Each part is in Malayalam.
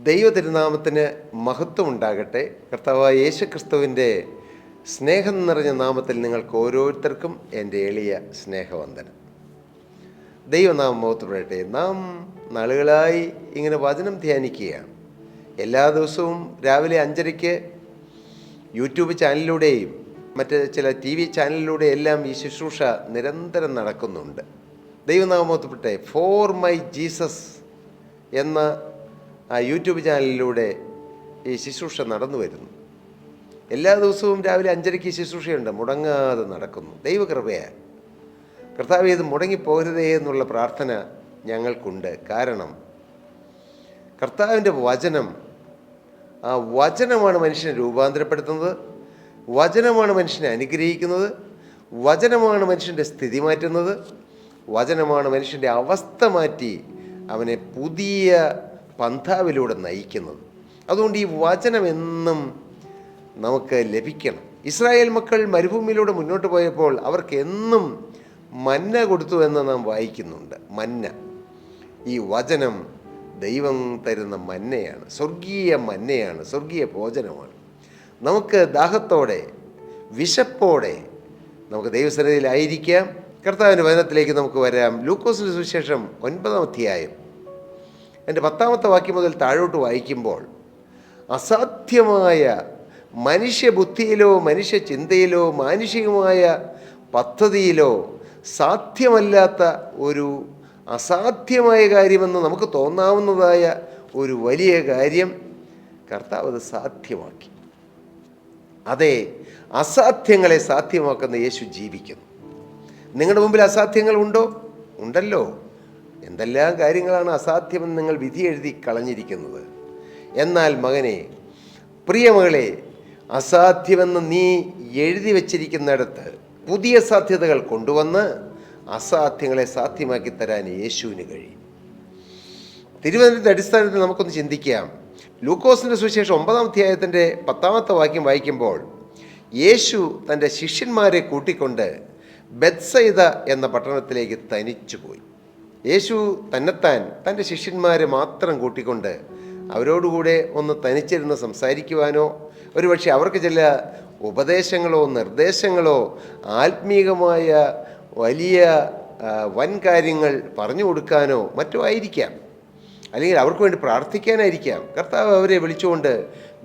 ദൈവ തിരുനാമത്തിന് മഹത്വം ഉണ്ടാകട്ടെ. കർത്താവായ യേശുക്രിസ്തുവിൻ്റെ സ്നേഹം നിറഞ്ഞ നാമത്തിൽ നിങ്ങൾക്ക് ഓരോരുത്തർക്കും എൻ്റെ എളിയ സ്നേഹവന്ദനം. ദൈവനാമം മഹത്വപ്പെടട്ടെ. നാം നാളുകളായി ഇങ്ങനെ വചനം ധ്യാനിക്കുകയാണ്. എല്ലാ ദിവസവും രാവിലെ 5:30 യൂട്യൂബ് ചാനലിലൂടെയും മറ്റ് ചില TV ചാനലിലൂടെ എല്ലാം ഈ ശുശ്രൂഷ നിരന്തരം നടക്കുന്നുണ്ട്. ദൈവനാമം മഹത്വപ്പെടട്ടെ. ഫോർ മൈ ജീസസ് എന്ന യൂട്യൂബ് ചാനലിലൂടെ ഈ ശുശ്രൂഷ നടന്നു വരുന്നു. എല്ലാ ദിവസവും രാവിലെ 5:30 ശുശ്രൂഷയുണ്ട്, മുടങ്ങാതെ നടക്കുന്നു. ദൈവകൃപയാൽ കർത്താവേ, ഇത് മുടങ്ങിപ്പോകരുതേ എന്നുള്ള പ്രാർത്ഥന ഞങ്ങൾക്കുണ്ട്. കാരണം കർത്താവിൻ്റെ വചനം, ആ വചനമാണ് മനുഷ്യനെ രൂപാന്തരപ്പെടുത്തുന്നത്, വചനമാണ് മനുഷ്യനെ അനുഗ്രഹിക്കുന്നത്, വചനമാണ് മനുഷ്യൻ്റെ സ്ഥിതി മാറ്റുന്നത്, വചനമാണ് മനുഷ്യൻ്റെ അവസ്ഥ മാറ്റി അവനെ പുതിയ പന്ഥാവിലൂടെ നയിക്കുന്നത്. അതുകൊണ്ട് ഈ വചനം എന്നും നമുക്ക് ലഭിക്കണം. ഇസ്രായേൽ മക്കൾ മരുഭൂമിയിലൂടെ മുന്നോട്ട് പോയപ്പോൾ അവർക്ക് എന്നും മന്ന കൊടുത്തു എന്ന് നാം വായിക്കുന്നുണ്ട്. മന്ന, ഈ വചനം ദൈവം തരുന്ന മന്നയാണ്, സ്വർഗീയ മന്നയാണ്, സ്വർഗീയ ഭോജനമാണ്. നമുക്ക് ദാഹത്തോടെ വിശപ്പോടെ നമുക്ക് ദൈവസന്നിധിയിലായിരിക്കാം. കർത്താവിൻ്റെ വചനത്തിലേക്ക് നമുക്ക് വരാം. ലൂക്കോസിൻ്റെ സുവിശേഷം 9-ാം അധ്യായം എൻ്റെ 10-ാമത്തെ വാക്യം മുതൽ താഴോട്ട് വായിക്കുമ്പോൾ, അസാധ്യമായ മനുഷ്യബുദ്ധിയിലോ മനുഷ്യ ചിന്തയിലോ മാനുഷികമായ പദ്ധതിയിലോ സാധ്യമല്ലാത്ത ഒരു അസാധ്യമായ കാര്യമെന്ന് നമുക്ക് തോന്നാവുന്നതായ ഒരു വലിയ കാര്യം കർത്താവ് അത് സാധ്യമാക്കി. അതെ, അസാധ്യങ്ങളെ സാധ്യമാക്കുന്ന യേശു ജീവിക്കുന്നു. നിങ്ങളുടെ മുമ്പിൽ അസാധ്യങ്ങൾ ഉണ്ടോ? ഉണ്ടല്ലോ. എന്തെല്ലാം കാര്യങ്ങളാണ് അസാധ്യമെന്ന് നിങ്ങൾ വിധി എഴുതി കളഞ്ഞിരിക്കുന്നത്. എന്നാൽ മകനെ, പ്രിയമകളെ, അസാധ്യമെന്ന് നീ എഴുതി വച്ചിരിക്കുന്നിടത്ത് പുതിയ സാധ്യതകൾ കൊണ്ടുവന്ന് അസാധ്യങ്ങളെ സാധ്യമാക്കി തരാൻ യേശുവിന് കഴിയും. തിരുവചനത്തിൻ്റെ അടിസ്ഥാനത്തിൽ നമുക്കൊന്ന് ചിന്തിക്കാം. ലൂക്കോസിൻ്റെ സുവിശേഷം 9-ാം അധ്യായത്തിൻ്റെ 10-ാമത്തെ വാക്യം വായിക്കുമ്പോൾ, യേശു തൻ്റെ ശിഷ്യന്മാരെ കൂട്ടിക്കൊണ്ട് ബെത്സയിദ എന്ന പട്ടണത്തിലേക്ക് തനിച്ചുപോയി. യേശു തന്നെത്താൻ തൻ്റെ ശിഷ്യന്മാരെ മാത്രം കൂട്ടിക്കൊണ്ട് അവരോടുകൂടെ ഒന്ന് തനിച്ചിരുന്ന് സംസാരിക്കുവാനോ ഒരുപക്ഷെ അവർക്ക് ചില ഉപദേശങ്ങളോ നിർദ്ദേശങ്ങളോ ആത്മീകമായ വലിയ വൻ കാര്യങ്ങൾ പറഞ്ഞു കൊടുക്കാനോ മറ്റോ ആയിരിക്കാം, അല്ലെങ്കിൽ അവർക്ക് വേണ്ടി പ്രാർത്ഥിക്കാനായിരിക്കാം. കർത്താവ് അവരെ വിളിച്ചുകൊണ്ട്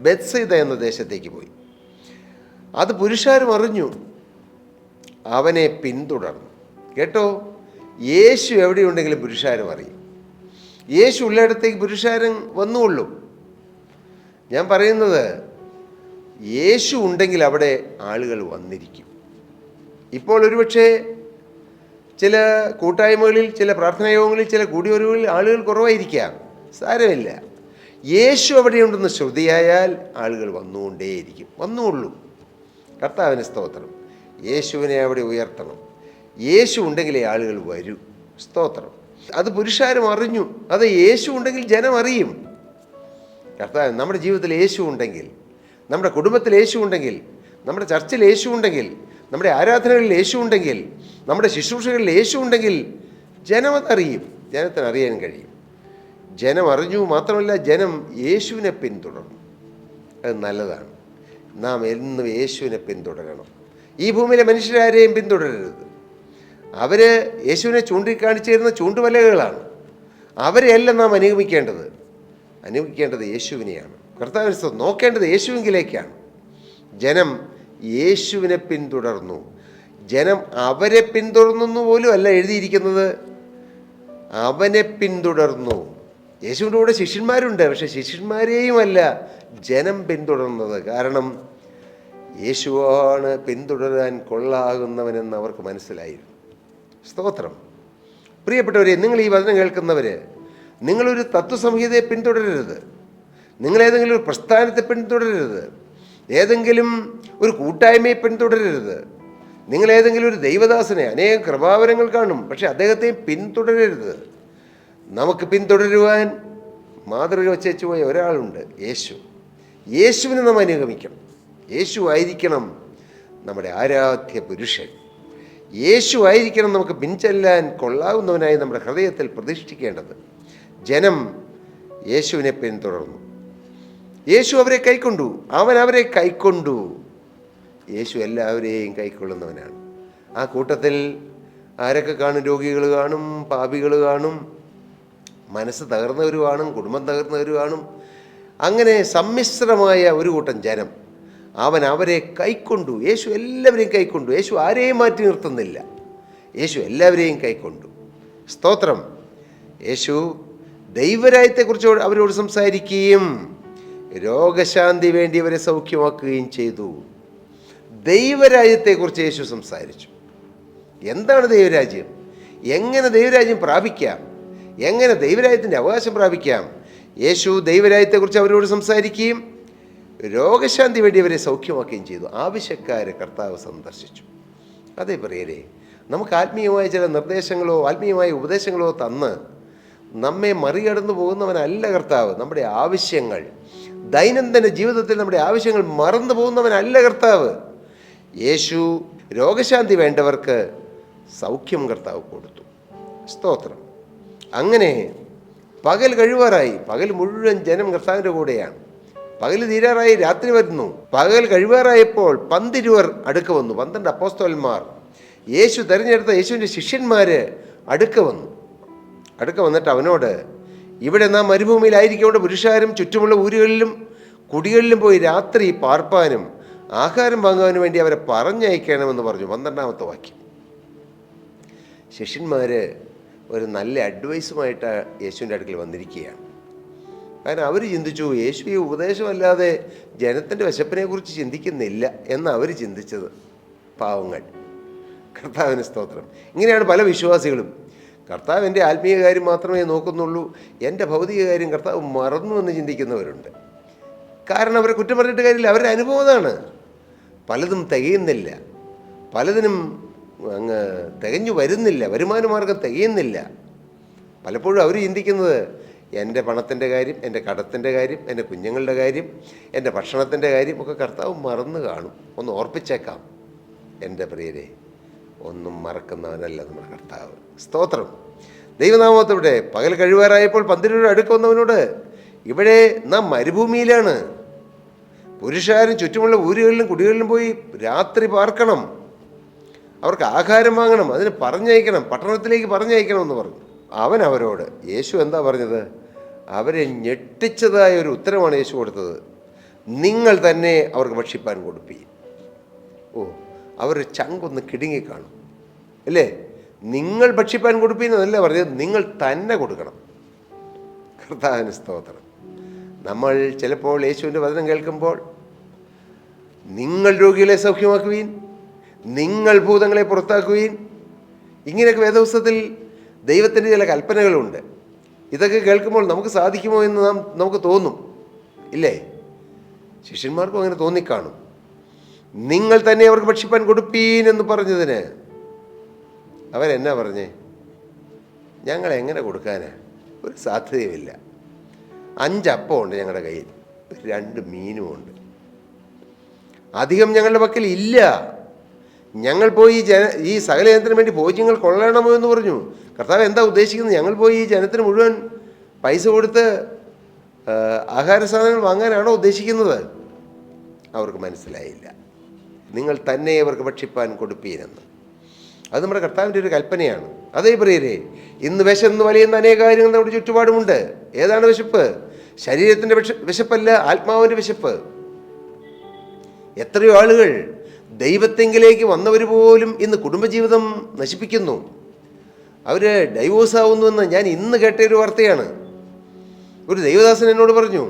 ബെത്സയിദ എന്ന ദേശത്തേക്ക് പോയി. അത് പുരുഷാരം അറിഞ്ഞു, അവനെ പിന്തുടർന്നു. കേട്ടോ, യേശു എവിടെയുണ്ടെങ്കിലും പുരുഷാരം അറിയും. യേശു ഉള്ളിടത്തേക്ക് പുരുഷാരം വന്നുകൊള്ളും. ഞാൻ പറയുന്നത്, യേശു ഉണ്ടെങ്കിൽ അവിടെ ആളുകൾ വന്നിരിക്കും. ഇപ്പോൾ ഒരുപക്ഷെ ചില കൂട്ടായ്മകളിൽ, ചില പ്രാർത്ഥനായോഗങ്ങളിൽ, ചില കൂടിവരവുകളിൽ ആളുകൾ കുറവായിരിക്കാം. സാരമില്ല. യേശു അവിടെയുണ്ടെന്ന് ശ്രുതിയായാൽ ആളുകൾ വന്നുകൊണ്ടേയിരിക്കും, വന്നുകൊള്ളും. കർത്താവിന് സ്തോത്രം. യേശുവിനെ അവിടെ ഉയർത്തണം. യേശു ഉണ്ടെങ്കിലേ ആളുകൾ വരൂ. സ്തോത്രം. അത് പുരുഷാരം അറിഞ്ഞു. അത് യേശു ഉണ്ടെങ്കിൽ ജനം അറിയും. കർത്താവ്, നമ്മുടെ ജീവിതത്തിൽ യേശു ഉണ്ടെങ്കിൽ, നമ്മുടെ കുടുംബത്തിൽ യേശു ഉണ്ടെങ്കിൽ, നമ്മുടെ ചർച്ചിൽ യേശു ഉണ്ടെങ്കിൽ, നമ്മുടെ ആരാധനകളിൽ യേശു ഉണ്ടെങ്കിൽ, നമ്മുടെ ശുശ്രൂഷകളിൽ യേശു ഉണ്ടെങ്കിൽ ജനം അതറിയും, ജനത്തിന് അറിയാൻ കഴിയും. ജനം അറിഞ്ഞു മാത്രമല്ല, ജനം യേശുവിനെ പിന്തുടർന്നു. അത് നല്ലതാണ്. നാം എന്നും യേശുവിനെ പിന്തുടരണം. ഈ ഭൂമിയിലെ മനുഷ്യരാരെയും പിന്തുടരരുത്. അവർ യേശുവിനെ ചൂണ്ടിക്കാണിച്ചിരുന്ന ചൂണ്ടുവലകളാണ്. അവരെയല്ല നാം അനുഗമിക്കേണ്ടത് യേശുവിനെയാണ്. കർത്താവിനെ നോക്കേണ്ടത് യേശുവിലേക്കാണ്. ജനം യേശുവിനെ പിന്തുടർന്നു. ജനം അവരെ പിന്തുടർന്നു പോലും അല്ല എഴുതിയിരിക്കുന്നത്, അവനെ പിന്തുടർന്നു. യേശുവിൻ്റെ കൂടെ ശിഷ്യന്മാരുണ്ട്, പക്ഷെ ശിഷ്യന്മാരെയും അല്ല ജനം പിന്തുടർന്നത്. കാരണം യേശുവാണ് പിന്തുടരാൻ കൊള്ളാകുന്നവനെന്ന് അവർക്ക് മനസ്സിലായിരുന്നു. സ്തോത്രം. പ്രിയപ്പെട്ടവരെ, നിങ്ങൾ ഈ വചനം കേൾക്കുന്നവർ, നിങ്ങളൊരു തത്വസംഹിതയെ പിന്തുടരരുത്, നിങ്ങളേതെങ്കിലും ഒരു പ്രസ്ഥാനത്തെ പിന്തുടരരുത്, ഏതെങ്കിലും ഒരു കൂട്ടായ്മയെ പിന്തുടരരുത്, നിങ്ങളേതെങ്കിലും ഒരു ദൈവദാസനെ, അനേകം കൃപാവരങ്ങൾ കാണും, പക്ഷെ അദ്ദേഹത്തെയും പിന്തുടരരുത്. നമുക്ക് പിന്തുടരുവാൻ മാതൃക വച്ചേച്ചു പോയ ഒരാളുണ്ട്, യേശു. യേശുവിനെ നാം അനുഗമിക്കണം. യേശു ആയിരിക്കണം നമ്മുടെ ആരാധ്യ പുരുഷൻ. യേശു ആയിരിക്കണം നമുക്ക് പിൻചെല്ലാൻ കൊള്ളാവുന്നവനായി നമ്മുടെ ഹൃദയത്തിൽ പ്രതിഷ്ഠിക്കേണ്ടത്. ജനം യേശുവിനെ പിന്തുടർന്നു. യേശു അവരെ കൈക്കൊണ്ടു. അവൻ അവരെ കൈക്കൊണ്ടു. യേശു എല്ലാവരെയും കൈക്കൊള്ളുന്നവനാണ്. ആ കൂട്ടത്തിൽ ആരൊക്കെ കാണും? രോഗികൾ കാണും, പാപികൾ കാണും, മനസ്സ് തകർന്നവർ കാണും, കുടുംബം തകർന്നവർ കാണും. അങ്ങനെ സമ്മിശ്രമായ ഒരു കൂട്ടം ജനം. അവൻ അവരെ കൈക്കൊണ്ടു. യേശു എല്ലാവരെയും കൈക്കൊണ്ടു. യേശു ആരെയും മാറ്റി നിർത്തുന്നില്ല. യേശു എല്ലാവരെയും കൈക്കൊണ്ടു. സ്തോത്രം. യേശു ദൈവരാജ്യത്തെക്കുറിച്ച് അവരോട് സംസാരിക്കുകയും രോഗശാന്തി വേണ്ടിയവരെ സൗഖ്യമാക്കുകയും ചെയ്തു. ദൈവരാജ്യത്തെക്കുറിച്ച് യേശു സംസാരിച്ചു. എന്താണ് ദൈവരാജ്യം? എങ്ങനെ ദൈവരാജ്യം പ്രാപിക്കാം? എങ്ങനെ ദൈവരാജ്യത്തിൻ്റെ അവകാശം പ്രാപിക്കാം? യേശു ദൈവരാജ്യത്തെക്കുറിച്ച് അവരോട് സംസാരിക്കുകയും രോഗശാന്തി വേണ്ടിയവരെ സൗഖ്യമാക്കുകയും ചെയ്തു. ആവശ്യക്കാരെ കർത്താവ് സന്ദർശിച്ചു. അതേ പ്രിയരെ, നമുക്ക് ആത്മീയമായ ചില നിർദ്ദേശങ്ങളോ ആത്മീയമായ ഉപദേശങ്ങളോ തന്ന് നമ്മെ മറികടന്നു പോകുന്നവനല്ല കർത്താവ്. നമ്മുടെ ആവശ്യങ്ങൾ, ദൈനംദിന ജീവിതത്തിൽ നമ്മുടെ ആവശ്യങ്ങൾ മറന്നു പോകുന്നവനല്ല കർത്താവ്. യേശു രോഗശാന്തി വേണ്ടവർക്ക് സൗഖ്യം കർത്താവ് കൊടുത്തു. സ്തോത്രം. അങ്ങനെ പകൽ കഴിവാറായി. പകൽ മുഴുവൻ ജനം കർത്താവിൻ്റെ കൂടെയാണ്. പകൽ തീരാറായി, രാത്രി വരുന്നു. പകൽ കഴിവാറായപ്പോൾ 12 അടുക്ക വന്നു. 12 അപ്പോസ്തലന്മാർ, യേശു തിരഞ്ഞെടുത്ത യേശുവിൻ്റെ ശിഷ്യന്മാർ അടുക്ക വന്നിട്ട് അവനോട്, ഇവിടെ നാം മരുഭൂമിയിലായിരിക്കേണ്ട പുരുഷാരും ചുറ്റുമുള്ള ഊരുകളിലും കുടികളിലും പോയി രാത്രി പാർപ്പാനും ആഹാരം വാങ്ങുവാനും വേണ്ടി അവരെ പറഞ്ഞയക്കണമെന്ന് പറഞ്ഞു. 12-ാമത്തെ വാക്യം. ശിഷ്യന്മാർ ഒരു നല്ല അഡ്വൈസുമായിട്ട് യേശുവിൻ്റെ അടുക്കൽ വന്നിരിക്കുകയാണ്. കാരണം അവർ ചിന്തിച്ചു, യേശു ഈ ഉപദേശമല്ലാതെ ജനത്തിൻ്റെ വിശപ്പിനെക്കുറിച്ച് ചിന്തിക്കുന്നില്ല എന്ന് അവർ ചിന്തിച്ചത്. പാവങ്ങൾ. കർത്താവിന് സ്തോത്രം. ഇങ്ങനെയാണ് പല വിശ്വാസികളും. കർത്താവ് എൻ്റെ ആത്മീയ കാര്യം മാത്രമേ നോക്കുന്നുള്ളൂ, എൻ്റെ ഭൗതിക കാര്യം കർത്താവ് മറന്നു എന്ന് ചിന്തിക്കുന്നവരുണ്ട്. കാരണം അവരെ കുറ്റം പറഞ്ഞിട്ട് കാര്യമില്ല, അവരുടെ അനുഭവം അതാണ്. പലതും തികയുന്നില്ല, പലതിനും അങ്ങ് തികഞ്ഞു വരുന്നില്ല, വരുമാന മാർഗം തികയുന്നില്ല. പലപ്പോഴും അവർ ചിന്തിക്കുന്നത് എൻ്റെ പണത്തിൻ്റെ കാര്യം, എൻ്റെ കടത്തിൻ്റെ കാര്യം, എൻ്റെ കുഞ്ഞുങ്ങളുടെ കാര്യം, എൻ്റെ ഭക്ഷണത്തിൻ്റെ കാര്യം ഒക്കെ കർത്താവ് മറന്നു കാണും. ഒന്ന് ഓർപ്പിച്ചേക്കാം, എൻ്റെ പ്രിയരെ, ഒന്നും മറക്കുന്നവനല്ല നമ്മുടെ കർത്താവ്. സ്തോത്രം. ദൈവനാമത്തോടെ പകൽ കഴിവാറായപ്പോൾ 12 അടുക്ക വന്നവനോട്, ഇവിടെ നാം മരുഭൂമിയിലാണ്, പുരുഷാരും ചുറ്റുമുള്ള ഊരുകളിലും കുടികളിലും പോയി രാത്രി പാർക്കണം, അവർക്ക് ആഹാരം വാങ്ങണം, അതിന് പറഞ്ഞയക്കണം, പട്ടണത്തിലേക്ക് പറഞ്ഞയക്കണമെന്ന് പറഞ്ഞു. അവൻ അവരോട്, യേശു എന്താ പറഞ്ഞത്? അവരെ ഞെട്ടിച്ചതായ ഒരു ഉത്തരമാണ് യേശു കൊടുത്തത്. നിങ്ങൾ തന്നെ അവർക്ക് ഭക്ഷിപ്പാൻ കൊടുപ്പീൻ. അവർ ചങ്കൊന്ന് കിടുങ്ങിക്കാണും അല്ലേ? നിങ്ങൾ ഭക്ഷിപ്പാൻ കൊടുപ്പീൻ എന്നല്ല പറഞ്ഞത്, നിങ്ങൾ തന്നെ കൊടുക്കണം. കർത്താവിന് സ്തോത്രം. നമ്മൾ ചിലപ്പോൾ യേശുവിൻ്റെ വചനം കേൾക്കുമ്പോൾ, നിങ്ങൾ രോഗികളെ സൗഖ്യമാക്കുവീൻ, നിങ്ങൾ ഭൂതങ്ങളെ പുറത്താക്കുവീൻ, ഇങ്ങനെയൊക്കെ വേദപുസ്തകത്തിൽ ദൈവത്തിൻ്റെ ചില കൽപ്പനകളുണ്ട്. ഇതൊക്കെ കേൾക്കുമ്പോൾ നമുക്ക് സാധിക്കുമോ എന്ന് നമുക്ക് തോന്നും, ഇല്ലേ? ശിഷ്യന്മാർക്കും അങ്ങനെ തോന്നിക്കാണും. നിങ്ങൾ തന്നെ അവർക്ക് ഭക്ഷിപ്പാൻ കൊടുപ്പീൻ എന്ന് പറഞ്ഞതിന് അവരെന്നാ പറഞ്ഞേ? ഞങ്ങൾ എങ്ങനെ കൊടുക്കാനാ? ഒരു സാധ്യതയുമില്ല. 5 അപ്പമുണ്ട് ഞങ്ങളുടെ കയ്യിൽ, 2 മീനുമുണ്ട്, അധികം ഞങ്ങളുടെ പക്കൽ ഇല്ല. ഞങ്ങൾ പോയി ഈ സകല ജനത്തിന് വേണ്ടി ഭോജ്യങ്ങൾ കൊള്ളണമോ എന്ന് പറഞ്ഞു. കർത്താവ് എന്താ ഉദ്ദേശിക്കുന്നത്? ഞങ്ങൾ പോയി ഈ ജനത്തിന് മുഴുവൻ പൈസ കൊടുത്ത് ആഹാര സാധനങ്ങൾ വാങ്ങാനാണോ ഉദ്ദേശിക്കുന്നത്? അവർക്ക് മനസ്സിലായില്ല. നിങ്ങൾ തന്നെ അവർക്ക് ഭക്ഷിപ്പാൻ കൊടുപ്പീനെന്ന്. അത് നമ്മുടെ കർത്താവിൻ്റെ ഒരു കൽപ്പനയാണ്. അതേ പ്രിയരെ, ഇന്ന് വിശന്ന് വലയുന്ന അനേക കാര്യങ്ങൾ നമ്മുടെ ചുറ്റുപാടുമുണ്ട്. ഏതാണ് വിശപ്പ്? ശരീരത്തിൻ്റെ വിശപ്പല്ല, ആത്മാവിൻ്റെ വിശപ്പ്. എത്രയോ ആളുകൾ ദൈവത്തെങ്കിലേക്ക് വന്നവർ പോലും ഇന്ന് കുടുംബജീവിതം നശിപ്പിക്കുന്നു. അവർ ഡൈവോഴ്സ് ആവുന്നുവെന്ന് ഞാൻ ഇന്ന് കേട്ട ഒരു വാർത്തയാണ്. ഒരു ദൈവദാസൻ എന്നോട് പറഞ്ഞു,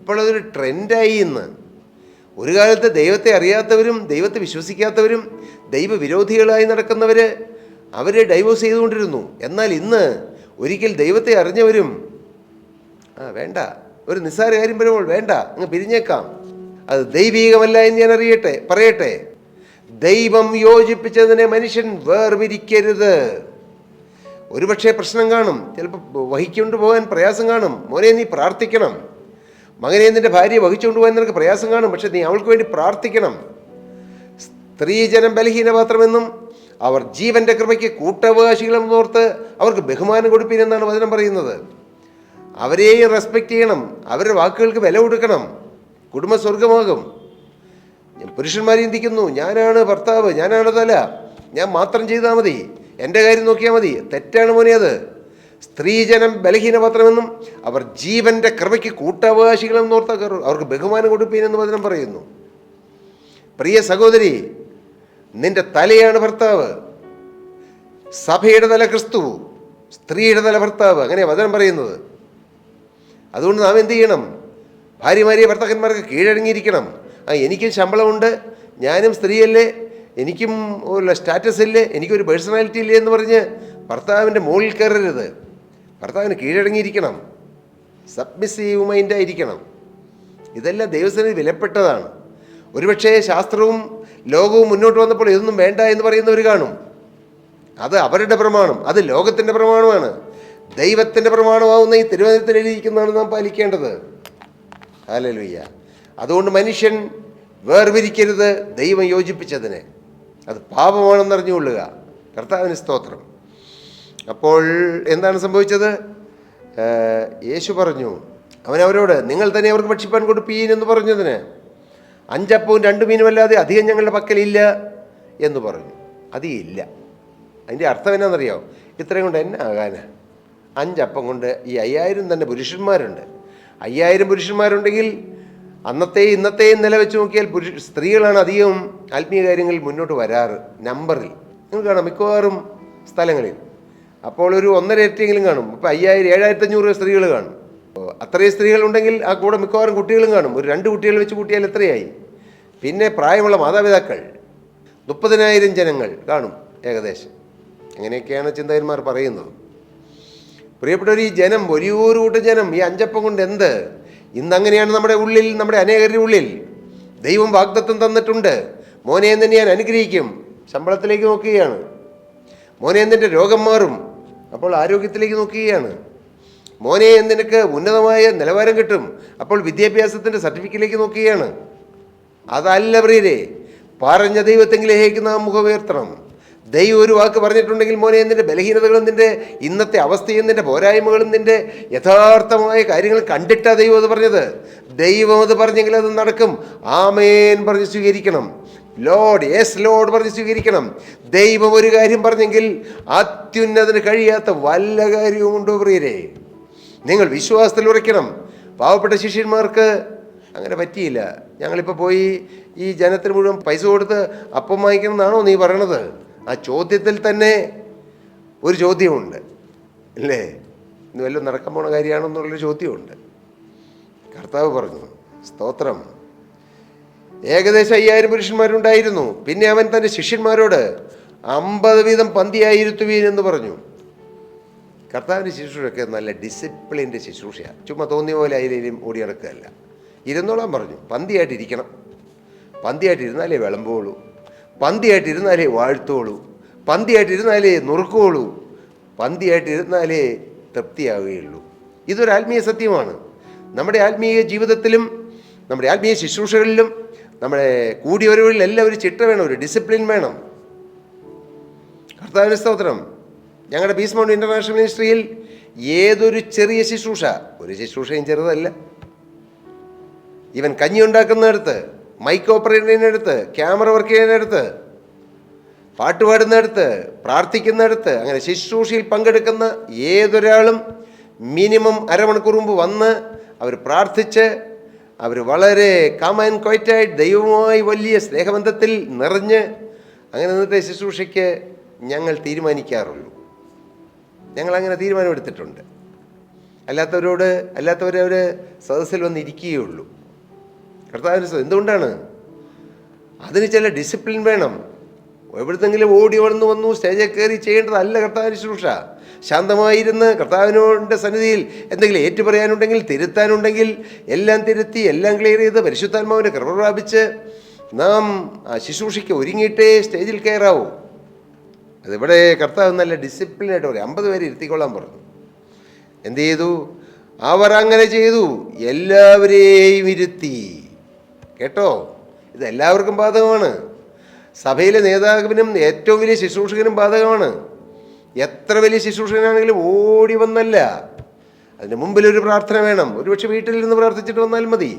ഇപ്പോൾ അതൊരു ട്രെൻഡായി ഇന്ന്. ഒരു കാലത്ത് ദൈവത്തെ അറിയാത്തവരും ദൈവത്തെ വിശ്വസിക്കാത്തവരും ദൈവവിരോധികളായി നടക്കുന്നവർ അവർ ഡൈവോഴ്സ് ചെയ്തുകൊണ്ടിരുന്നു. എന്നാൽ ഇന്ന് ഒരിക്കൽ ദൈവത്തെ അറിഞ്ഞവരും വേണ്ട, ഒരു നിസ്സാര കാര്യം വരുമ്പോൾ വേണ്ട, അങ്ങ് പിരിഞ്ഞേക്കാം, അത് ദൈവീകമല്ല എന്ന് ഞാൻ പറയട്ടെ. ദൈവം യോജിപ്പിച്ചതിനെ മനുഷ്യൻ വേർപിരിക്കരുത്. ഒരുപക്ഷെ പ്രശ്നം കാണും, ചിലപ്പോൾ വഹിക്കൊണ്ട് പോകാൻ പ്രയാസം കാണും. മോനെ, നീ പ്രാർത്ഥിക്കണം. മകനെ, നിന്റെ ഭാര്യയെ വഹിച്ചുകൊണ്ട് പോകാൻ നിനക്ക് പ്രയാസം കാണും, പക്ഷെ നീ അവൾക്ക് വേണ്ടി പ്രാർത്ഥിക്കണം. സ്ത്രീജനം ബലഹീനപാത്രമെന്നും അവർ ജീവന്റെ കൃപയ്ക്ക് കൂട്ടവകാശികളെന്ന് ഓർത്ത് അവർക്ക് ബഹുമാനം കൊടുപ്പീനെന്നാണ് വചനം പറയുന്നത്. അവരെയും റെസ്പെക്റ്റ് ചെയ്യണം, അവരുടെ വാക്കുകൾക്ക് വില കൊടുക്കണം. കുടുംബ സ്വർഗമാകും. പുരുഷന്മാർ ചിന്തിക്കുന്നു, ഞാനാണ് ഭർത്താവ്, ഞാനാണ് തല, ഞാൻ മാത്രം ചെയ്താൽ മതി, എൻ്റെ കാര്യം നോക്കിയാൽ മതി. തെറ്റാണ് മോനെ അത്. സ്ത്രീജനം ബലഹീനപത്രമെന്നും അവർ ജീവൻ്റെ കൃപയ്ക്ക് കൂട്ടവകാശികളെന്ന് ഓർത്താൽ അവർക്ക് ബഹുമാനം കൊടുപ്പീനെന്ന് വചനം പറയുന്നു. പ്രിയ സഹോദരി, നിന്റെ തലയാണ് ഭർത്താവ്. സഭയുടെ തല ക്രിസ്തു, സ്ത്രീയുടെ തല ഭർത്താവ്, അങ്ങനെ വചനം പറയുന്നത്. അതുകൊണ്ട് നാം എന്ത് ചെയ്യണം? ഭാര്യമാരെ ഭർത്താക്കന്മാർക്ക് കീഴടങ്ങിയിരിക്കണം. എനിക്കും ശമ്പളമുണ്ട്, ഞാനും സ്ത്രീയല്ലേ, എനിക്കും സ്റ്റാറ്റസ് ഇല്ലേ, എനിക്കൊരു പേഴ്സണാലിറ്റി ഇല്ലേ എന്ന് പറഞ്ഞ് ഭർത്താവിൻ്റെ മുകളിൽ കയറരുത്. ഭർത്താവിന് കീഴടങ്ങിയിരിക്കണം, സബ്മിസീവ് മൈൻഡായിരിക്കണം. ഇതെല്ലാം ദൈവസന്നിധി വിലപ്പെട്ടതാണ്. ഒരുപക്ഷേ ശാസ്ത്രവും ലോകവും മുന്നോട്ട് വന്നപ്പോൾ ഇതൊന്നും വേണ്ട എന്ന് പറയുന്നവർ കാണും. അത് അവരുടെ പ്രമാണം, അത് ലോകത്തിൻ്റെ പ്രമാണമാണ്. ദൈവത്തിൻ്റെ പ്രമാണമാവുന്ന ഈ തിരുവചനത്തിൽ എഴുതിയിരിക്കുന്നതാണ് നാം പാലിക്കേണ്ടത്. ഹല്ലേലൂയ. അതുകൊണ്ട് മനുഷ്യൻ വേർപിരിക്കരുത് ദൈവം യോജിപ്പിച്ചതിനെ. അത് പാപമാണെന്നറിഞ്ഞുകൊള്ളുക. കർത്താവിന് സ്തോത്രം. അപ്പോൾ എന്താണ് സംഭവിച്ചത്? യേശു പറഞ്ഞു, അവനവരോട് നിങ്ങൾ തന്നെ അവർക്ക് ഭക്ഷിപ്പാൻ കൊടുപ്പീൻ എന്ന് പറഞ്ഞതിന് 5 അപ്പവും 2 മീനും അല്ലാതെ അധികം ഞങ്ങളുടെ പക്കലില്ല എന്ന് പറഞ്ഞു. അധികമില്ല. അതിൻ്റെ അർത്ഥം എന്നാണെന്നറിയോ? ഇത്രയും കൊണ്ട് എന്നെ ആകാനാ? 5 അപ്പം കൊണ്ട് ഈ 5000 തന്നെ പുരുഷന്മാരുണ്ട്. 5000 പുരുഷന്മാരുണ്ടെങ്കിൽ അന്നത്തെയും ഇന്നത്തെയും നില വെച്ച് നോക്കിയാൽ സ്ത്രീകളാണ് അധികം ആത്മീയ കാര്യങ്ങളിൽ മുന്നോട്ട് വരാറ്. നമ്പറിൽ നിങ്ങൾ കാണാം മിക്കവാറും സ്ഥലങ്ങളിൽ. അപ്പോൾ ഒരു 1.5 ഇരട്ടിയെങ്കിലും കാണും. ഇപ്പോൾ 5000 7500 സ്ത്രീകൾ കാണും. അത്രയും സ്ത്രീകളുണ്ടെങ്കിൽ ആ കൂടെ മിക്കവാറും കുട്ടികളും കാണും. ഒരു 2 കുട്ടികൾ വെച്ച് കൂട്ടിയാൽ എത്രയായി? പിന്നെ പ്രായമുള്ള മാതാപിതാക്കൾ 30,000 ജനങ്ങൾ കാണും ഏകദേശം. അങ്ങനെയൊക്കെയാണ് ചിന്തകന്മാർ പറയുന്നത്. പ്രിയപ്പെട്ടവർ, ഈ ജനം, വലിയൊരു കൂട്ടം ജനം, ഈ 5 അപ്പം കൊണ്ട് എന്ത്? ഇന്നങ്ങനെയാണ് നമ്മുടെ ഉള്ളിൽ, നമ്മുടെ അനേകരുടെ ഉള്ളിൽ. ദൈവം വാഗ്ദത്തം തന്നിട്ടുണ്ട്, മോനെ എന്ന് ഞാൻ അനുഗ്രഹിക്കും. ശമ്പളത്തിലേക്ക് നോക്കുകയാണ്. മോനെ എന്നിൻ്റെ രോഗം മാറും. അപ്പോൾ ആരോഗ്യത്തിലേക്ക് നോക്കുകയാണ്. മോനെ നിനക്ക് ഉന്നതമായ നിലവാരം കിട്ടും. അപ്പോൾ വിദ്യാഭ്യാസത്തിൻ്റെ സർട്ടിഫിക്കറ്റിലേക്ക് നോക്കുകയാണ്. അതല്ല പ്രിയരെ, പറഞ്ഞ ദൈവത്തെങ്കിലേക്ക് നാം മുഖമുയർത്തണം. ദൈവം ഒരു വാക്ക് പറഞ്ഞിട്ടുണ്ടെങ്കിൽ മോനെ നിൻ്റെ ബലഹീനതകളും നിൻ്റെ ഇന്നത്തെ അവസ്ഥയും നിൻ്റെ പോരായ്മകളും നിൻ്റെ യഥാർത്ഥമായ കാര്യങ്ങൾ കണ്ടിട്ടാണ് ദൈവം അത് പറഞ്ഞത്. ദൈവം അത് പറഞ്ഞെങ്കിൽ അത് നടക്കും. ആമേൻ പറഞ്ഞ് സ്വീകരിക്കണം. ലോഡ്, യെസ് ലോഡ് പറഞ്ഞ് സ്വീകരിക്കണം. ദൈവം ഒരു കാര്യം പറഞ്ഞെങ്കിൽ അത്യുന്നതിന് കഴിയാത്ത വല്ല കാര്യവുമുണ്ടോ പ്രിയരെ? നിങ്ങൾ വിശ്വാസത്തിൽ ഉറയ്ക്കണം. പാവപ്പെട്ട ശിഷ്യന്മാർക്ക് അങ്ങനെ പറ്റിയില്ല. ഞങ്ങളിപ്പോൾ പോയി ഈ ജനത്തിന് മുഴുവൻ പൈസ കൊടുത്ത് അപ്പം വാങ്ങിക്കണം എന്നാണോ നീ പറയണത്? ആ ചോദ്യത്തിൽ തന്നെ ഒരു ചോദ്യമുണ്ട്, അല്ലേ? ഇന്ന് വല്ലതും നടക്കാൻ പോണ കാര്യമാണെന്നുള്ളൊരു ചോദ്യമുണ്ട്. കർത്താവ് പറഞ്ഞു, സ്തോത്രം, ഏകദേശം 5000 പുരുഷന്മാരുണ്ടായിരുന്നു. പിന്നെ അവൻ തൻ്റെ ശിഷ്യന്മാരോട് 50 വീതം പന്തിയായിരുത്തുവീൻ എന്ന് പറഞ്ഞു. കർത്താവിൻ്റെ ശുശ്രൂഷയൊക്കെ നല്ല ഡിസിപ്ലിൻ്റെ ശുശ്രൂഷയാണ്. ചുമ്മാ തോന്നിയ പോലെ അതിലേലും ഓടി നടക്കുകയല്ല. ഇരുന്നോളാൻ പറഞ്ഞു. പന്തിയായിട്ടിരിക്കണം. പന്തിയായിട്ടിരുന്നാലേ വിളമ്പോളൂ, പന്തിയായിട്ടിരുന്നാലേ വാഴ്ത്തോളൂ, പന്തിയായിട്ടിരുന്നാലേ നുറുക്കുള്ളൂ, പന്തിയായിട്ടിരുന്നാലേ തൃപ്തിയാവുകയുള്ളൂ. ഇതൊരു ആത്മീയ സത്യമാണ്. നമ്മുടെ ആത്മീയ ജീവിതത്തിലും നമ്മുടെ ആത്മീയ ശുശ്രൂഷകളിലും നമ്മുടെ കൂടിയവരുകളിലെല്ലാം ഒരു ചിട്ട വേണം, ഒരു ഡിസിപ്ലിൻ വേണം. കർത്താവിന് സ്തോത്രം. ഞങ്ങളുടെ പീസ് മൗണ്ട് ഇൻ്റർനാഷണൽ മിനിസ്ട്രിയിൽ ഏതൊരു ചെറിയ ശുശ്രൂഷ, ഒരു ശുശ്രൂഷയും ചെറുതല്ല, ഇവൻ കഞ്ഞി ഉണ്ടാക്കുന്നിടത്ത്, മൈക്ക് ഓപ്പറേറ്ററിനടുത്ത്, ക്യാമറ വർക്ക് ചെയ്യുന്നിടത്ത്, പാട്ട് പാടുന്നിടത്ത്, പ്രാർത്ഥിക്കുന്നിടത്ത്, അങ്ങനെ ശുശ്രൂഷയിൽ പങ്കെടുക്കുന്ന ഏതൊരാളും മിനിമം അരമണിക്കൂർ മുമ്പ് വന്ന് അവർ പ്രാർത്ഥിച്ച് അവർ വളരെ കാം ആൻഡ് ക്വയറ്റായിട്ട് ദൈവവുമായി വലിയ സ്നേഹബന്ധത്തിൽ നിറഞ്ഞ് അങ്ങനെ നിന്നിട്ട് ശുശ്രൂഷയ്ക്ക് ഞങ്ങൾ തീരുമാനിക്കാറുള്ളൂ. ഞങ്ങളങ്ങനെ തീരുമാനമെടുത്തിട്ടുണ്ട്. അല്ലാത്തവരവർ സദസ്സിൽ വന്നിരിക്കുകയുള്ളൂ. കർത്താവിന് എന്തുകൊണ്ടാണ്? അതിന് ചില ഡിസിപ്ലിൻ വേണം. എവിടുത്തെങ്കിലും ഓടി വന്നു സ്റ്റേജിൽ കയറി ചെയ്യേണ്ടതല്ല കർത്താവിന് ശുശ്രൂഷ. ശാന്തമായിരുന്ന് കർത്താവിനോട് സന്നിധിയിൽ എന്തെങ്കിലും ഏറ്റുപറയാനുണ്ടെങ്കിൽ, തിരുത്താനുണ്ടെങ്കിൽ എല്ലാം തിരുത്തി, എല്ലാം ക്ലിയർ ചെയ്ത് പരിശുദ്ധാത്മാവിൻ്റെ കൃപ പ്രാപിച്ച് നാം ആ ശുശ്രൂഷയ്ക്ക് ഒരുങ്ങിയിട്ടേ സ്റ്റേജിൽ കയറാവൂ. അതിവിടെ കർത്താവ് നല്ല ഡിസിപ്ലിനായിട്ട് പറയും. 50 പേരെ ഇരുത്തിക്കൊള്ളാൻ പറഞ്ഞു. എന്ത് ചെയ്തു? അവർ അങ്ങനെ ചെയ്തു. എല്ലാവരെയും ഇരുത്തി. കേട്ടോ, ഇത് എല്ലാവർക്കും ബാധകമാണ്. സഭയിലെ നേതാവിനും ഏറ്റവും വലിയ ശുശ്രൂഷകനും ബാധകമാണ്. എത്ര വലിയ ശുശ്രൂഷകനാണെങ്കിലും ഓടി വന്നല്ല, അതിന് മുമ്പിലൊരു പ്രാർത്ഥന വേണം. ഒരുപക്ഷെ വീട്ടിൽ നിന്ന് പ്രാർത്ഥിച്ചിട്ട് വന്നാൽ മതി.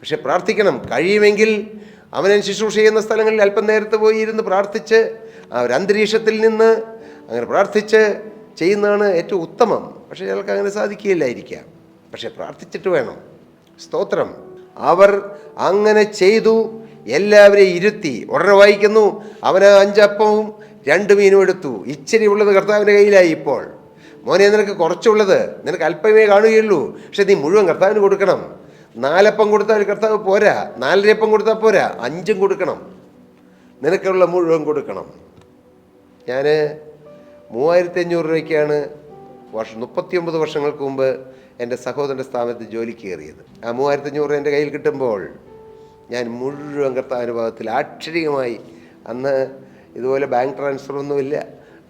പക്ഷെ പ്രാർത്ഥിക്കണം. കഴിയുമെങ്കിൽ അവനെ ശുശ്രൂഷ ചെയ്യുന്ന സ്ഥലങ്ങളിൽ അല്പം നേരത്തെ പോയി ഇരുന്ന് പ്രാർത്ഥിച്ച് ആ ഒരു അന്തരീക്ഷത്തിൽ നിന്ന് അങ്ങനെ പ്രാർത്ഥിച്ച് ചെയ്യുന്നതാണ് ഏറ്റവും ഉത്തമം. പക്ഷേ ചിലർക്ക് അങ്ങനെ സാധിക്കുകയില്ലായിരിക്കാം. പക്ഷെ പ്രാർത്ഥിച്ചിട്ട് വേണം. സ്തോത്രം. അവർ അങ്ങനെ ചെയ്തു, എല്ലാവരെയും ഇരുത്തി. ഉടനെ വായിക്കുന്നു, അവന് 5 അപ്പവും 2 മീനും എടുത്തു. ഇച്ചിരി ഉള്ളത് കർത്താവിൻ്റെ കയ്യിലായി. ഇപ്പോൾ മോനെ, നിനക്ക് കുറച്ചുള്ളത്, നിനക്ക് അല്പമേ കാണുകയുള്ളൂ, പക്ഷെ നീ മുഴുവൻ കർത്താവിന് കൊടുക്കണം. 4 അപ്പം കൊടുത്താൽ കർത്താവ് പോരാ, 4 അപ്പം കൊടുത്താൽ പോരാ, 5 കൊടുക്കണം. നിനക്കുള്ള മുഴുവൻ കൊടുക്കണം. ഞാൻ 3500 രൂപയ്ക്കാണ് 39 വർഷങ്ങൾക്ക് മുമ്പ് എൻ്റെ സഹോദരൻ്റെ സ്ഥാപനത്തിൽ ജോലിക്ക് കയറിയത്. ആ 3500 എൻ്റെ കയ്യിൽ കിട്ടുമ്പോൾ ഞാൻ മുഴുവൻ കർത്താവിൻ്റെ ഭാഗത്തിൽ ആക്ഷരികമായി, അന്ന് ഇതുപോലെ ബാങ്ക് ട്രാൻസ്ഫറൊന്നുമില്ല,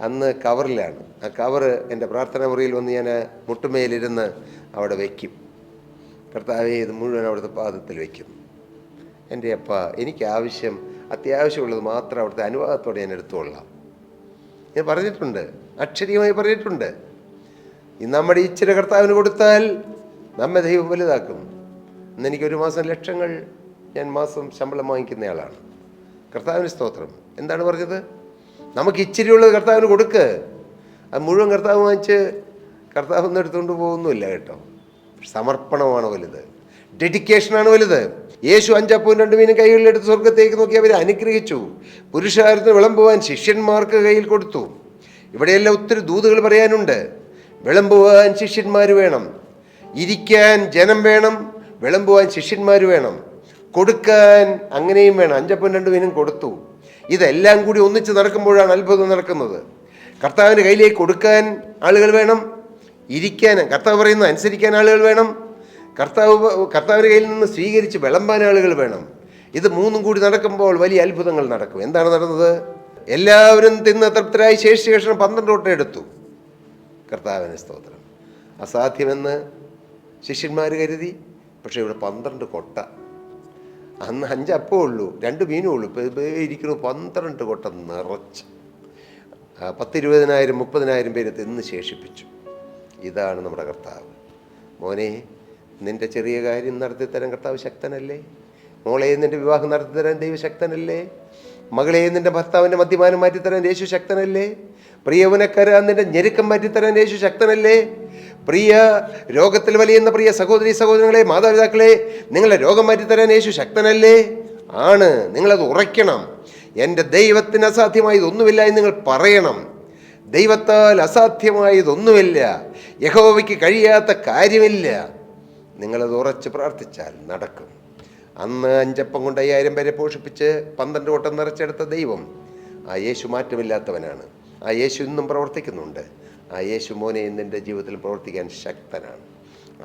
അന്ന് കവറിലാണ്. ആ കവറ് എൻ്റെ പ്രാർത്ഥനാ മുറിയിൽ വന്ന് ഞാൻ മുട്ടുമേലിരുന്ന് അവിടെ വയ്ക്കും. കർത്താവേ, ഇത് മുഴുവൻ അവിടുത്തെ പാദത്തിൽ വയ്ക്കും. എൻ്റെ അപ്പ, എനിക്ക് അത്യാവശ്യമുള്ളത് മാത്രം അവിടുത്തെ അനുവാദത്തോടെ ഞാൻ എടുത്തുകൊള്ളാം. ഞാൻ പറഞ്ഞിട്ടുണ്ട്, അക്ഷരീയമായി പറഞ്ഞിട്ടുണ്ട്. നമ്മുടെ ഇച്ചിരി കർത്താവിന് കൊടുത്താൽ നമ്മെ ദൈവം വലുതാക്കും. ഇന്ന് എനിക്കൊരു മാസം ലക്ഷങ്ങൾ ഞാൻ ശമ്പളം വാങ്ങിക്കുന്നയാളാണ്. കർത്താവിന് സ്തോത്രം. എന്താണ് പറഞ്ഞത്? നമുക്ക് ഇച്ചിരിയുള്ളത് കർത്താവിന് കൊടുക്ക്. അത് മുഴുവൻ കർത്താവ് വാങ്ങിച്ച് കർത്താവൊന്നും എടുത്തുകൊണ്ട് പോകുന്നുമില്ല കേട്ടോ. സമർപ്പണമാണ് വലുത്, ഡെഡിക്കേഷനാണ് വലുത്. യേശു 5 അപ്പവും 2 മീനും കൈകളിലെടുത്ത് സ്വർഗത്തേക്ക് നോക്കി അവരെ അനുഗ്രഹിച്ചു. പുരുഷാരത്തിന് വിളമ്പുവാൻ ശിഷ്യന്മാർക്ക് കയ്യിൽ കൊടുത്തു. ഇവിടെയെല്ലാം ഒത്തിരി ദൂതുകൾ പറയാനുണ്ട്. വിളമ്പുവാൻ ശിഷ്യന്മാർ വേണം, ഇരിക്കാൻ ജനം വേണം, വിളമ്പുവാൻ ശിഷ്യന്മാർ വേണം, കൊടുക്കാൻ അങ്ങനെയും വേണം. 5 അപ്പവും 2 മീനും കൊടുത്തു. ഇതെല്ലാം കൂടി ഒന്നിച്ച് നടക്കുമ്പോഴാണ് അത്ഭുതം നടക്കുന്നത്. കർത്താവിൻ്റെ കയ്യിലേക്ക് കൊടുക്കാൻ ആളുകൾ വേണം, ഇരിക്കാൻ, കർത്താവ് പറയുന്നത് അനുസരിക്കാൻ ആളുകൾ വേണം, കർത്താവിൻ്റെ കയ്യിൽ നിന്ന് സ്വീകരിച്ച് വിളമ്പാൻ ആളുകൾ വേണം. ഇത് 3ഉം കൂടി നടക്കുമ്പോൾ വലിയ അത്ഭുതങ്ങൾ നടക്കും. എന്താണ് നടന്നത്? എല്ലാവരും തിന്ന് തൃപ്തരായി ശേഷം 12 കൊട്ട എടുത്തു. കർത്താവിന് സ്തോത്രം. അസാധ്യമെന്ന് ശിഷ്യന്മാർ കരുതി. പക്ഷേ ഇവിടെ 12 കൊട്ട. അന്ന് 5 അപ്പമേ ഉള്ളൂ, 2 മീനും ഉള്ളൂ. ഇപ്പോൾ ഇരിക്കുന്നു 12 കൊട്ട നിറച്ച് 10,000, 20,000, 30,000 പേര് തിന്ന് ശേഷിപ്പിച്ചു. ഇതാണ് നമ്മുടെ കർത്താവ്. മോനെ, നിൻ്റെ ചെറിയ കാര്യം നടത്തിത്തരാൻ കർത്താവ് ശക്തനല്ലേ? മോളെ, നിൻ്റെ വിവാഹം നടത്തിത്തരാൻ ദൈവം ശക്തനല്ലേ? മകളെ, നിൻ്റെ ഭർത്താവിൻ്റെ മദ്യപാനം മാറ്റിത്തരാൻ യേശു ശക്തനല്ലേ? പ്രിയവനക്കര, നിൻ്റെ ഞെരുക്കം മാറ്റിത്തരാൻ യേശു ശക്തനല്ലേ? പ്രിയ രോഗത്തിൽ വലിയുന്ന പ്രിയ സഹോദരങ്ങളെ, മാതാപിതാക്കളെ, നിങ്ങളുടെ രോഗം മാറ്റിത്തരാൻ യേശു ശക്തനല്ലേ? ആണ്. നിങ്ങളത് ഉറയ്ക്കണം. എൻ്റെ ദൈവത്തിന് അസാധ്യമായതൊന്നുമില്ല എന്ന് നിങ്ങൾ പറയണം. ദൈവത്താൽ അസാധ്യമായതൊന്നുമില്ല, യഹോവയ്ക്ക് കഴിയാത്ത കാര്യമില്ല. നിങ്ങളത് ഉറച്ച് പ്രാർത്ഥിച്ചാൽ നടക്കും. അന്ന് 5 അപ്പം കൊണ്ട് 5000 പേരെ പോഷിപ്പിച്ച് 12 കൊട്ട നിറച്ചെടുത്ത ദൈവം, ആ യേശു മാറ്റമില്ലാത്തവനാണ്. ആ യേശു ഇന്നും പ്രവർത്തിക്കുന്നുണ്ട്. ആ യേശു മോനെ എൻ്റെ ജീവിതത്തിൽ പ്രവർത്തിക്കാൻ ശക്തനാണ്.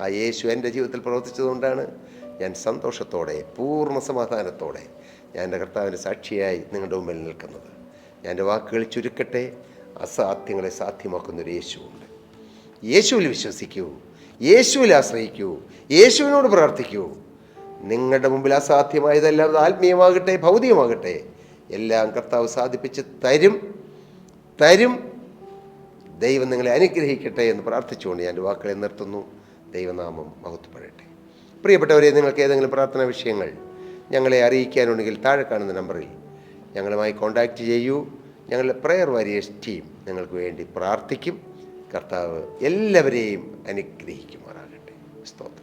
ആ യേശു എൻ്റെ ജീവിതത്തിൽ പ്രവർത്തിച്ചതുകൊണ്ടാണ് ഞാൻ സന്തോഷത്തോടെ, പൂർണ്ണ സമാധാനത്തോടെ ഞാൻ എൻ്റെ കർത്താവിൻ്റെ സാക്ഷിയായി നിങ്ങളുടെ മുമ്പിൽ നിൽക്കുന്നത്. ഞാൻ എൻ്റെ വാക്കുകൾ ചുരുക്കട്ടെ. അസാധ്യങ്ങളെ സാധ്യമാക്കുന്നൊരു യേശുവുണ്ട്. യേശുവിൽ വിശ്വസിക്കൂ, യേശുവിൽ ആശ്രയിക്കൂ, യേശുവിനോട് പ്രാർത്ഥിക്കൂ. നിങ്ങളുടെ മുമ്പിൽ അസാധ്യമായതെല്ലാം, അത് ആത്മീയമാകട്ടെ ഭൗതികമാകട്ടെ, എല്ലാം കർത്താവ് സാധിപ്പിച്ച് തരും. ദൈവം നിങ്ങളെ അനുഗ്രഹിക്കട്ടെ എന്ന് പ്രാർത്ഥിച്ചുകൊണ്ട് ഞാൻ വാക്കുകളെ നിർത്തുന്നു. ദൈവനാമം മഹത്വപ്പെടട്ടെ. പ്രിയപ്പെട്ടവരെ, നിങ്ങൾക്ക് ഏതെങ്കിലും പ്രാർത്ഥനാ വിഷയങ്ങൾ ഞങ്ങളെ അറിയിക്കാനുണ്ടെങ്കിൽ താഴെ കാണുന്ന നമ്പറിൽ ഞങ്ങളുമായി കോൺടാക്റ്റ് ചെയ്യൂ. ഞങ്ങളുടെ പ്രെയർ വാരിയേഴ്സ് ടീം നിങ്ങൾക്ക് വേണ്ടി പ്രാർത്ഥിക്കും. കർത്താവ് എല്ലാവരെയും അനുഗ്രഹിക്കുമാറാകട്ടെ. സ്തോത്രം.